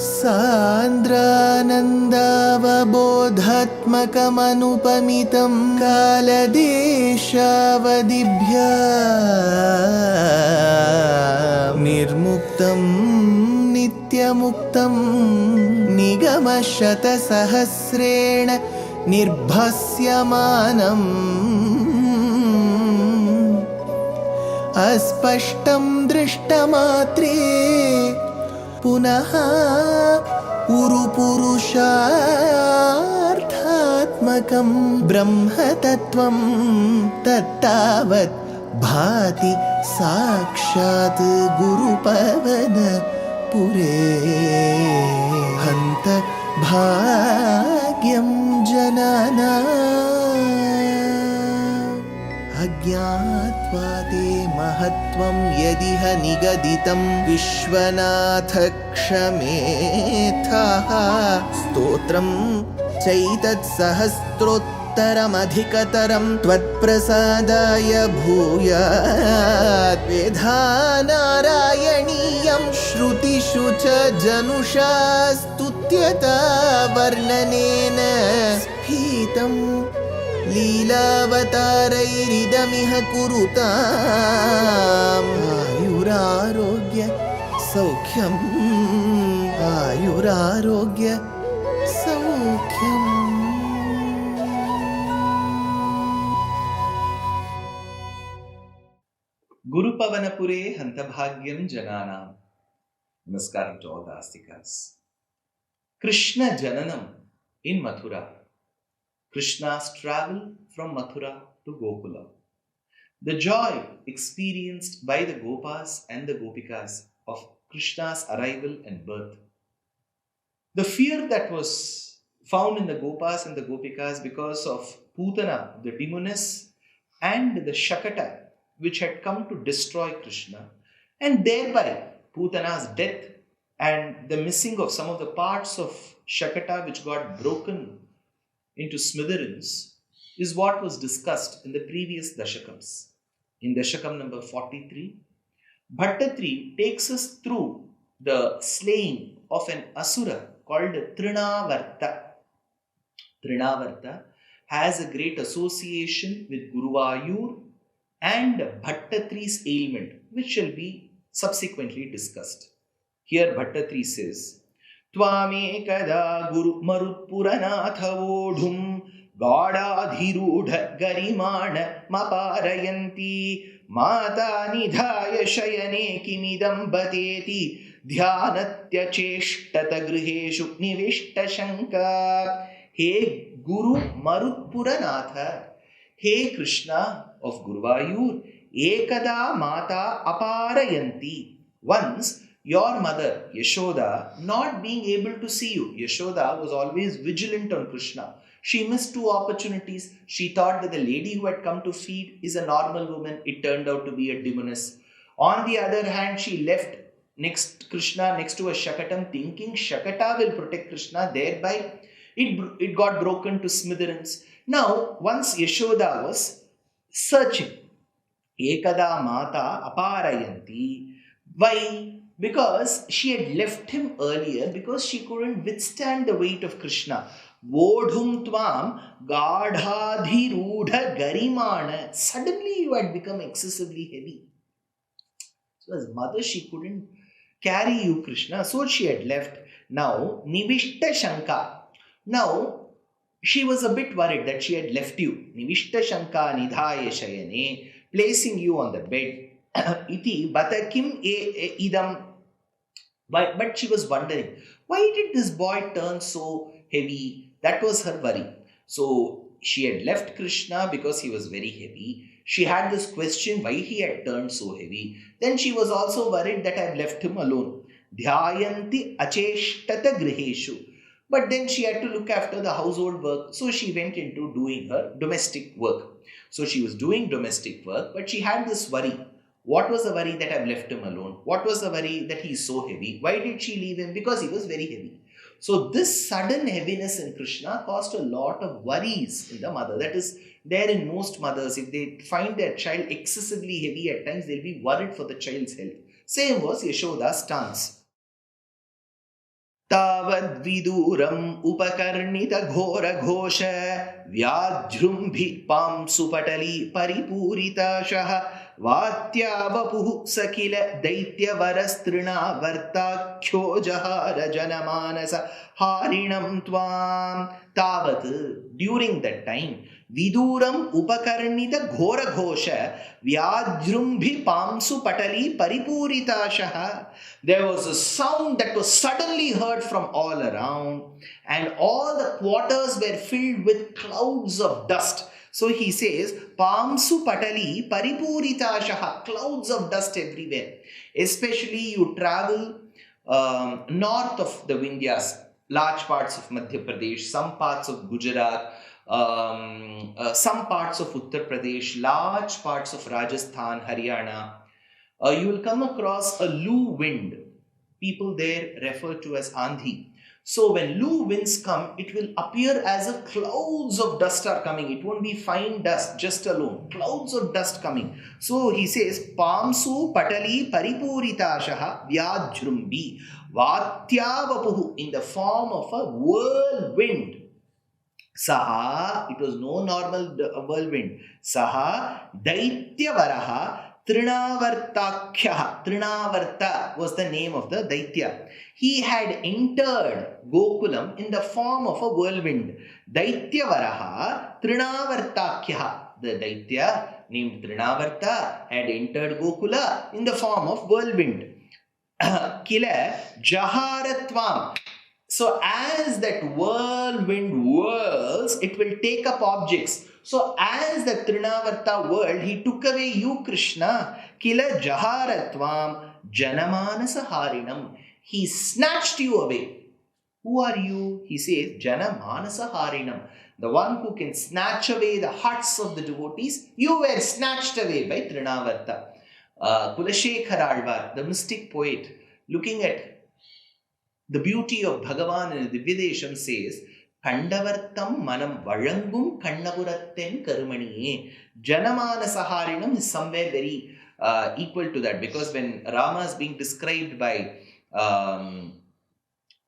सान्द्रानन्दावबोधात्मकमनुपमितं कालदेशावदिभ्या निर्मुक्तं नित्यमुक्तं निगमशतसहस्रेण निर्भास्यमानम् अस्पष्टं दृष्टमात्रे पुनः उरुपुरुषार्थात्मकं ब्रह्मतत्त्वं तत्तावत् भाति साक्षात् गुरुपवनपुरे हन्त भाग्यं जनानाम् अज्ञात्वा ते महत्त्वं यदिह निगदितं विश्वनाथ क्षमेथः स्तोत्रं चैतत्सहस्रोत्तरमधिकतरं त्वत्प्रसादाय भूयात् वेधा नारायणीयं श्रुतिषु च जनुषा स्तुत्यता वर्णनेन स्फीतम् लीलावतारैरिदमिह कुरुताम् आयुरारोग्य सौख्यम् आयुरारोग्य सौख्यम्. Guru Pavanapure Hantabhagyam Jananam. Namaskaram to all the Astikas. Krishna Jananam in Mathura. Krishna's travel from Mathura to Gokula. The joy experienced by the Gopas and the Gopikas of Krishna's arrival and birth. The fear that was found in the Gopas and the Gopikas because of Putana, the demoness, and the Shakata, which had come to destroy Krishna, and thereby Putana's death and the missing of some of the parts of Shakata which got broken into smithereens, is what was discussed in the previous Dashakams. In Dashakam number 43, Bhaṭṭatiri takes us through the slaying of an asura called Trinavarta. Trinavarta has a great association with Guruvayur and Bhaṭṭatiri's ailment, which shall be subsequently discussed. Here Bhaṭṭatiri says, Tvamekada Guru Marutpuranatha Vodhum Gadadhirudha Garimana Maparayanti Mata Nidhaya Shayane Kimidam Bateti Dhyanatya Cheshtata Griheshu Nivishta Shanka. Hey Guru Marutpuranatha, Hey Krishna of Guruvayur, Ekada Mata Aparayanti. Once your mother, Yeshoda, not being able to see you. Yeshoda was always vigilant on Krishna. She missed two opportunities. She thought that the lady who had come to feed is a normal woman. It turned out to be a demoness. On the other hand, she left Krishna next to a Shakatam, thinking Shakata will protect Krishna. Thereby, it got broken to smithereens. Now, once Yeshoda was searching, Ekada Mata Aparayanti. Why? Because she had left him earlier because she couldn't withstand the weight of Krishna. Vodhum tvam gadhadhirudha garimana. Suddenly you had become excessively heavy. So as mother, she couldn't carry you, Krishna. So she had left. Now, nivishta shanka. Now, she was a bit worried that she had left you. Nivishta shanka nidhaya shayane. Placing you on the bed. Iti batakim idam. But she was wondering, why did this boy turn so heavy? That was her worry. So she had left Krishna because he was very heavy. She had this question why he had turned so heavy. Then she was also worried that I have left him alone. Dhyayanti acheshtata griheshu. But then she had to look after the household work. So she went into doing her domestic work. So she was doing domestic work, but she had this worry. What was the worry that I've left him alone? What was the worry that he's so heavy? Why did she leave him? Because he was very heavy. So this sudden heaviness in Krishna caused a lot of worries in the mother. That is there in most mothers. If they find their child excessively heavy at times, they'll be worried for the child's health. Same was Yeshoda's stance. तावद्विदूरम् उपकर्णितघोरघोष व्याजृम्भि पांसुपटली परिपूरिताशः वात्यावपुः स किल दैत्यवरस्तृणावर्ताख्यो जहार जनमानस हारिणं त्वां. तावत्, during that time, viduram upakarnita ghora ghosha vyajrumbhi pamsu patali paripuritashaha. There was a sound that was suddenly heard from all around, and all the quarters were filled with clouds of dust. So he says, Pamsu patali paripuritashaha, clouds of dust everywhere. Especially you travel north of the Vindhyas, large parts of Madhya Pradesh, some parts of Gujarat, some parts of Uttar Pradesh, large parts of Rajasthan, Haryana. You will come across a loo wind. People there refer to as Andhi. So when loo winds come, it will appear as if clouds of dust are coming. It won't be fine dust just alone. Clouds of dust coming. So he says, Pamsu patali paripuritashaha vyajrumbi vatyavapuhu, in the form of a whirlwind. Saha, it was no normal whirlwind. Saha daityavaraha Trinavartakhya. Trinavarta was the name of the Daitya. He had entered Gokulam in the form of a whirlwind. Daityavaraha Trinavartakhya. The Daitya named Trinavarta had entered Gokula in the form of whirlwind. Kila Jaharatvam. So as that whirlwind whirls, it will take up objects. So as the Trinavarta whirled, he took away you, Krishna. Kila Jaharatvam Janamanasa Harinam. He snatched you away. Who are you? He says, Janamanasa Harinam. The one who can snatch away the hearts of the devotees. You were snatched away by Trinavarta. Kulashekharalvar, the mystic poet, looking at the beauty of Bhagavan in Divyadesham, says, Kandavartam manam valangum kannavuratten karumaniye. Janamanasaharinam is somewhere very equal to that, because when Rama is being described by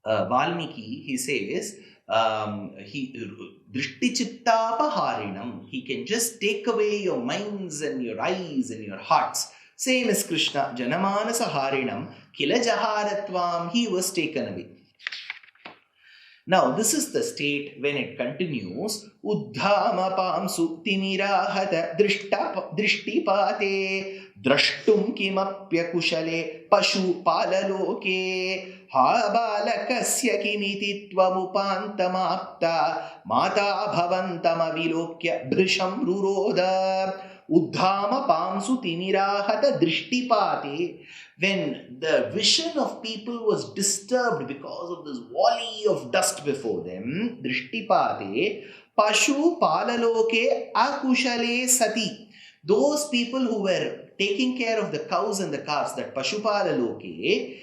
Valmiki, he says, Drishtichittapaharinam. He can just take away your minds and your eyes and your hearts. Same as Krishna, Janamanasa Harinam, Kila Jaharatvam, he was taken away. Now, this is the state when it continues, Uddhama Pamsu Timirahata Drishtipate Drashtum Kimapya Kushale Pashu Palaloke Habalakasya Kimiti Tvamupantamapta Mata Bhavantamavilokya Brisham Ruroda. Uddhama Pamsu Timirahata Drishtipate. When the vision of people was disturbed because of this volley of dust before them, Drishtipate, Pashu Palaloke Akushale Sati. Those people who were taking care of the cows and the calves, that Pashu Palaloke,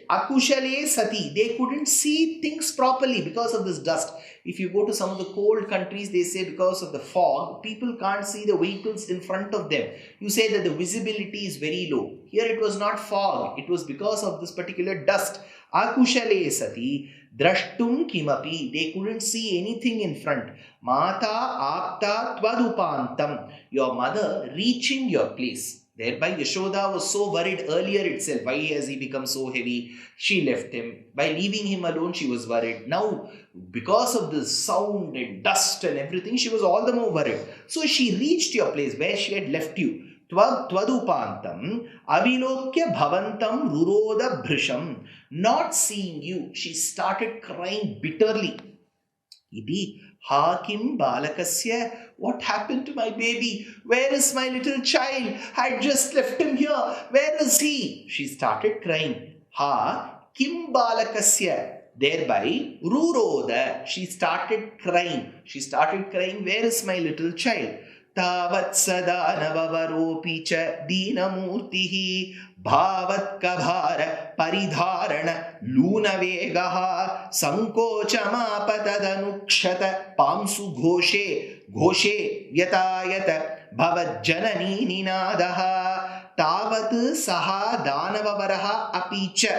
Akushale Sati, they couldn't see things properly because of this dust. If you go to some of the cold countries, they say because of the fog, people can't see the vehicles in front of them. You say that the visibility is very low. Here it was not fog, it was because of this particular dust. Akushale Sati, Drashtum Kimapi, they couldn't see anything in front. Mata Apta Tvadupantam, your mother reaching your place. Thereby Yeshoda was so worried earlier itself. Why has he become so heavy? She left him. By leaving him alone, she was worried. Now, because of the sound and dust and everything, she was all the more worried. So she reached your place where she had left you. Tvadupantam avilokya bhavantam ruroda bhrisham. Not seeing you, she started crying bitterly. Iti Hakim Balakasya, what happened to my baby? Where is my little child? I just left him here. Where is he? She started crying. Ha Kim Balakasya. Thereby, Ruroda, she started crying. She started crying, where is my little child? Tavat Sadanavavaropi cha Dinamurtihi Bhavat Kabhara Paridharana Lunavegaha Sankochamapatadanukshat Pamsu Ghoshe Ghoshe Vyatayata Bhavat Janani Ninadaha Tavat Saha Danavavaraha Apicha.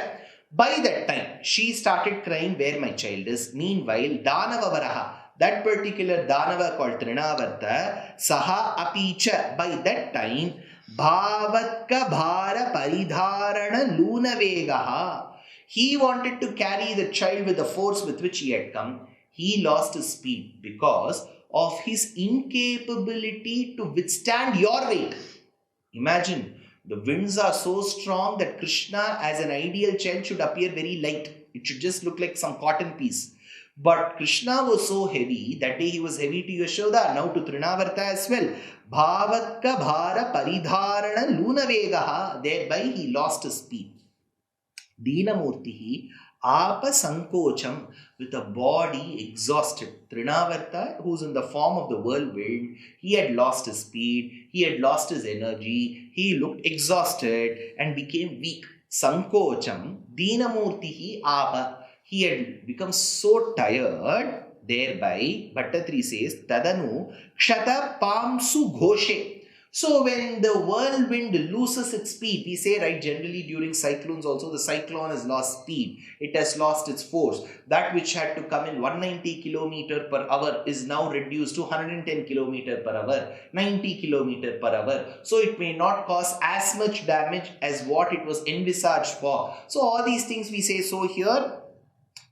By that time, she started crying where my child is. Meanwhile, Danavavaraha, that particular Danava called Trinavarta, Saha Apicha, by that time, Bhavatka Bhara Paridharana Lunavegaha. He wanted to carry the child with the force with which he had come. He lost his speed because of his incapability to withstand your weight. Imagine, the winds are so strong that Krishna as an ideal child should appear very light. It should just look like some cotton piece. But Krishna was so heavy, that day he was heavy to Yeshoda, now to Trinavarta as well. Bhavatka bhara paridharana lunavegaha, thereby he lost his speed. Dinamurtihi apa sankocham, with a body exhausted. Trinavarta, who's in the form of the whirlwind, he had lost his speed, he had lost his energy, he looked exhausted and became weak. Sankocham, Dinamurtihi apa. He had become so tired, thereby, Bhaṭṭatiri says, Tadanu Kshata Pamsu Ghoshe. So when the whirlwind loses its speed, we say, right, generally during cyclones also, the cyclone has lost speed. It has lost its force. That which had to come in 190 km per hour is now reduced to 110 km per hour, 90 km per hour. So it may not cause as much damage as what it was envisaged for. So all these things we say, so here,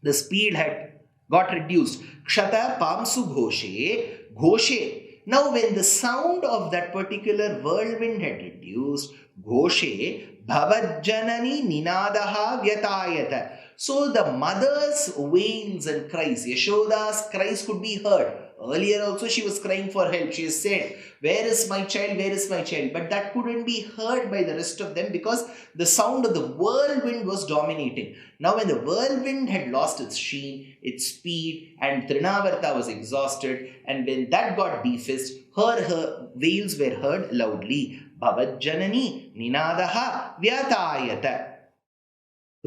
the speed had got reduced. Kshata Pamsu Ghoshe, Ghoshe. Now when the sound of that particular whirlwind had reduced, Ghoshe, Bhavajjanani Ninadaha Vyatayata. So the mother's wails and cries, Yeshoda's cries could be heard. Earlier also she was crying for help. She has said, where is my child, where is my child? But that couldn't be heard by the rest of them because the sound of the whirlwind was dominating. Now when the whirlwind had lost its sheen, its speed, and Trinavarta was exhausted, and when that got defaced, her wails were heard loudly. Bhavajjanani Ninadaha Vyatayata.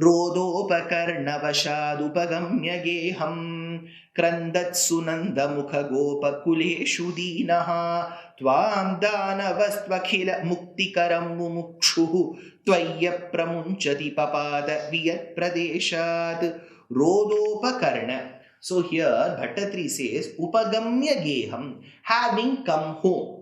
Rodopakarnavashadupagamya geham Krandat sunanda mukha gopa kuleshu dinaha Tvam danavastva muktikaram mumukshuhu Tvaya pramunchati papada viyat pradeshat. Rodopakarna. So here Bhaṭṭatiri says, Upagamya geham, having come home.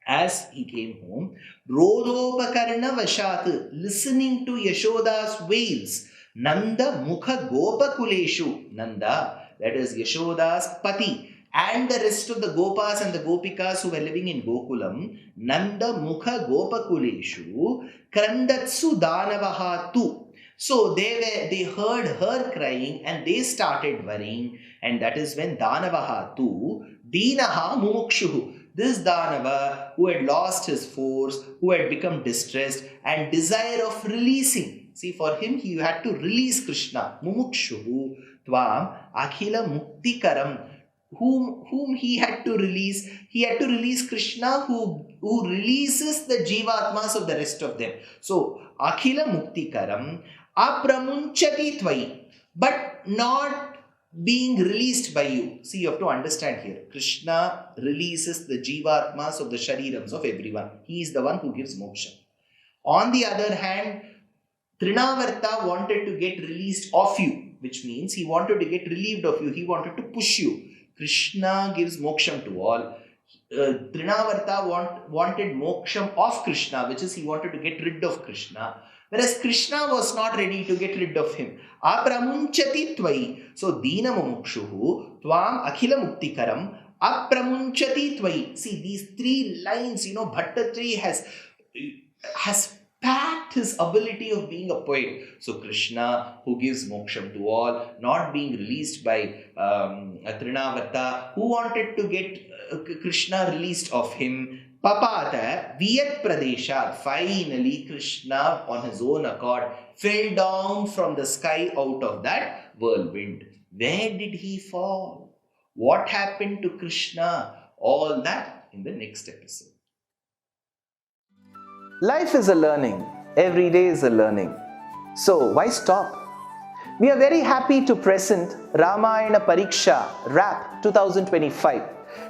As he came home, Rodopakarna Vashat, listening to Yeshoda's wails, Nanda Mukha Gopakuleshu, Nanda, that is Yeshoda's Pati, and the rest of the Gopas and the Gopikas who were living in Gokulam, Nanda Mukha Gopakuleshu, Krandatsu Danavahatu. So they heard her crying and they started worrying, and that is when Danavahatu, Dinaha Mumukshuhu. This Danava, who had lost his force, who had become distressed and desire of releasing. See, for him, he had to release Krishna. Mumukshuhu Tvam Akhila Muktikaram. Whom he had to release? He had to release Krishna, who releases the Jivatmas of the rest of them. So, Akhila Muktikaram Apramunchati Tvai. But not being released by you. See, you have to understand here. Krishna releases the Jivatmas of the Sharirams of everyone. He is the one who gives moksha. On the other hand, Trinavarta wanted to get released of you, which means he wanted to get relieved of you. He wanted to push you. Krishna gives moksham to all. Trinavarta wanted moksham of Krishna, which is he wanted to get rid of Krishna. Whereas Krishna was not ready to get rid of him. Apramunchati tvai. So, Dina Mumukshuhu, Tvam Akhila Muktikaram, Apramunchati tvai. See, these three lines, Bhaṭṭatiri has packed his ability of being a poet. So, Krishna, who gives moksham to all, not being released by Trinavarta, who wanted to get Krishna released of him. Papata Viyat Pradeshat. Finally, Krishna on his own accord fell down from the sky out of that whirlwind. Where did he fall? What happened to Krishna? All that in the next episode. Life is a learning. Every day is a learning. So why stop? We are very happy to present Ramayana Pariksha RAP 2025.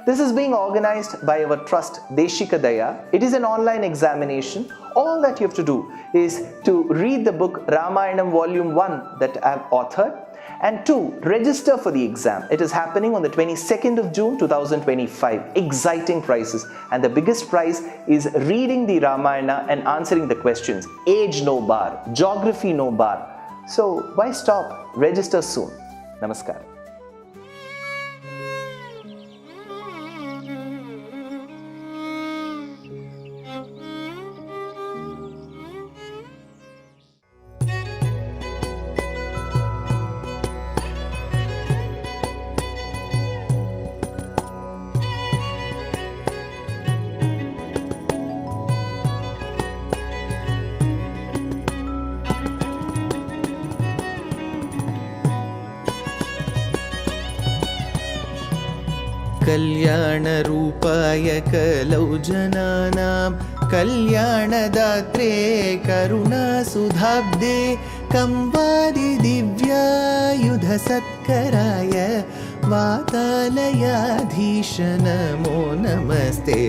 This is being organized by our trust Deshikadaya. It is an online examination. All that you have to do is to read the book Ramayanam Volume 1 that I have authored, and 2, register for the exam. It is happening on the 22nd of June 2025. Exciting prizes, and the biggest prize is reading the Ramayana and answering the questions. Age no bar, geography no bar. So why stop? Register soon. Namaskar. कल्याणरूपाय कलौ जनानां कल्याणदात्रे करुणासुधाब्दे कंवादि दिव्यायुधसत्कराय वातालयाधीश नमो नमस्ते।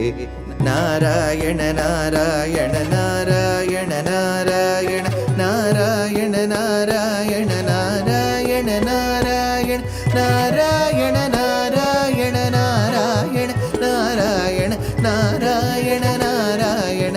नारायण नारायण नारायण नारायण नारायण नारायण नारायण नारायण नारायण नारायण नारायण नारायण नारायण नारायण नारायण